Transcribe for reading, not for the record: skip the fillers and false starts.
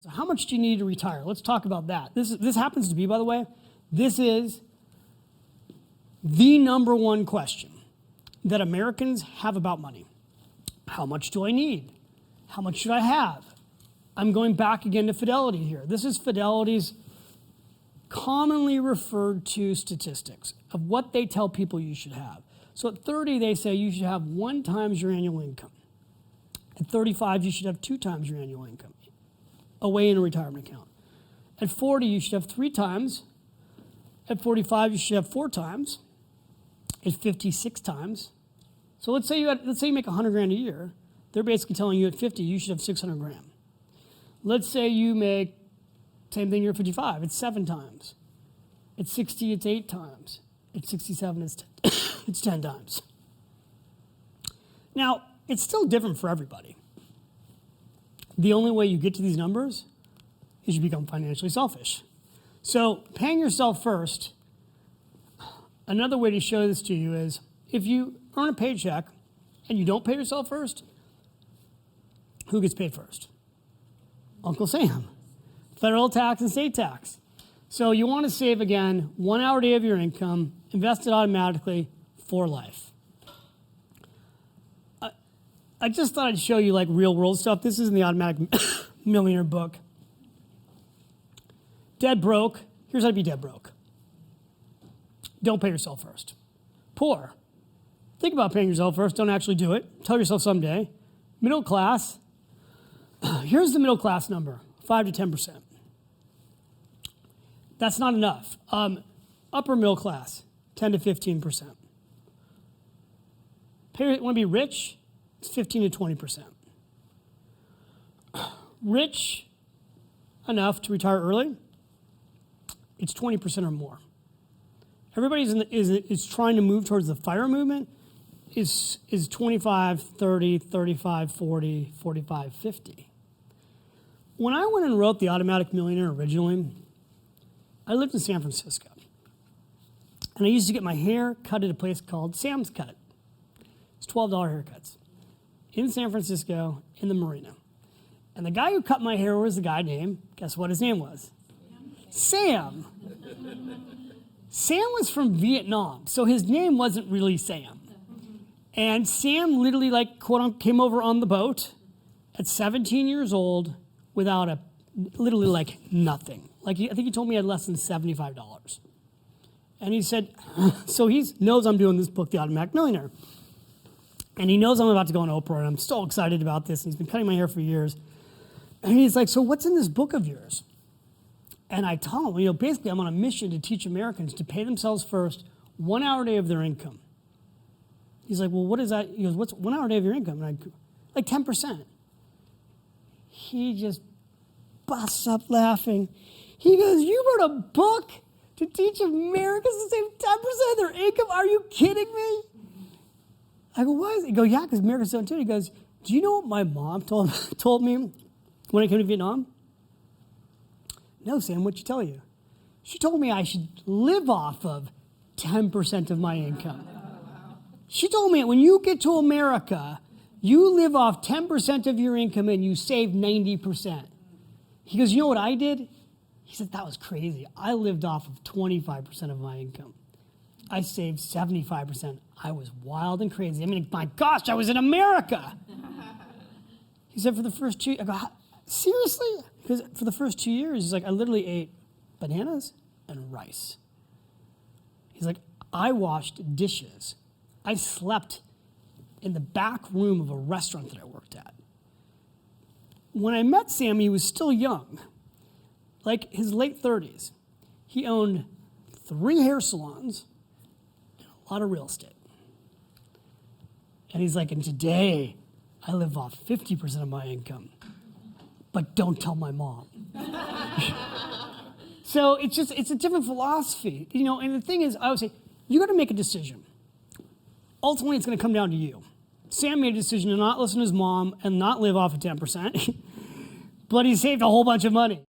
So how much do you need to retire? Let's talk about that. This happens to be, by the way, this is the number one question that Americans have about money. How much do I need? How much should I have? I'm going back again to Fidelity here. This is Fidelity's commonly referred to statistics of what they tell people you should have. So at 30, they say you should have 1 times your annual income. At 35, you should have 2 times your annual income away in a retirement account. At 40, you should have 3 times. At 45, you should have 4 times. At 50, 6 times. So let's say you make $100,000 a year. They're basically telling you at 50, you should have $600,000. Let's say you make, same thing, you're at 55, it's 7 times. At 60, it's 8 times. At 67, it's 10 times. Now, it's still different for everybody. The only way you get to these numbers is you become financially selfish. So paying yourself first, another way to show this to you is if you earn a paycheck and you don't pay yourself first, who gets paid first? Uncle Sam. Federal tax and state tax. So you want to save, again, 1 hour a day of your income, invest it automatically for life. I just thought I'd show you like real world stuff. This is in the Automatic Millionaire book. Dead broke. Here's how to be dead broke. Don't pay yourself first. Poor. Think about paying yourself first. Don't actually do it. Tell yourself someday. Middle class. Here's the middle class number, 5 to 10%. That's not enough. Upper middle class, 10 to 15%. Want to be rich? It's 15 to 20%. Rich enough to retire early, it's 20% or more. Everybody is trying to move towards the FIRE movement, is 25, 30, 35, 40, 45, 50. When I went and wrote The Automatic Millionaire originally, I lived in San Francisco. And I used to get my hair cut at a place called Sam's Cut. It's $12 haircuts in San Francisco in the Marina. And the guy who cut my hair was a guy named, guess what his name was? Sam. Sam was from Vietnam, so his name wasn't really Sam. And Sam literally, like, quote unquote, came over on the boat at 17 years old without literally like nothing. Like, I think he told me he had less than $75. And he said, so he knows I'm doing this book, The Automatic Millionaire. And he knows I'm about to go on Oprah, and I'm so excited about this. And he's been cutting my hair for years. And he's like, so what's in this book of yours? And I tell him, basically I'm on a mission to teach Americans to pay themselves first 1 hour a day of their income. He's like, well, what is that? He goes, what's 1 hour a day of your income? And I go, like 10%. He just busts up laughing. He goes, you wrote a book to teach Americans to save 10% of their income? Are you kidding me? I go, what? He goes, yeah, because Americans don't do it. He goes, do you know what my mom told me when I came to Vietnam? No, Sam, what'd she tell you? She told me I should live off of 10% of my income. She told me when you get to America, you live off 10% of your income and you save 90%. He goes, you know what I did? He said, that was crazy. I lived off of 25% of my income. I saved 75%. I was wild and crazy. I mean, my gosh, I was in America. He said, for the first 2 years, I go, seriously? Because for the first 2 years, he's like, I literally ate bananas and rice. He's like, I washed dishes. I slept in the back room of a restaurant that I worked at. When I met Sam, he was still young, like his late 30s. He owned 3 hair salons and a lot of real estate. And he's like, and today I live off 50% of my income, but don't tell my mom. So it's a different philosophy, and the thing is, I would say, you got to make a decision. Ultimately, it's going to come down to you. Sam made a decision to not listen to his mom and not live off of 10%, but he saved a whole bunch of money.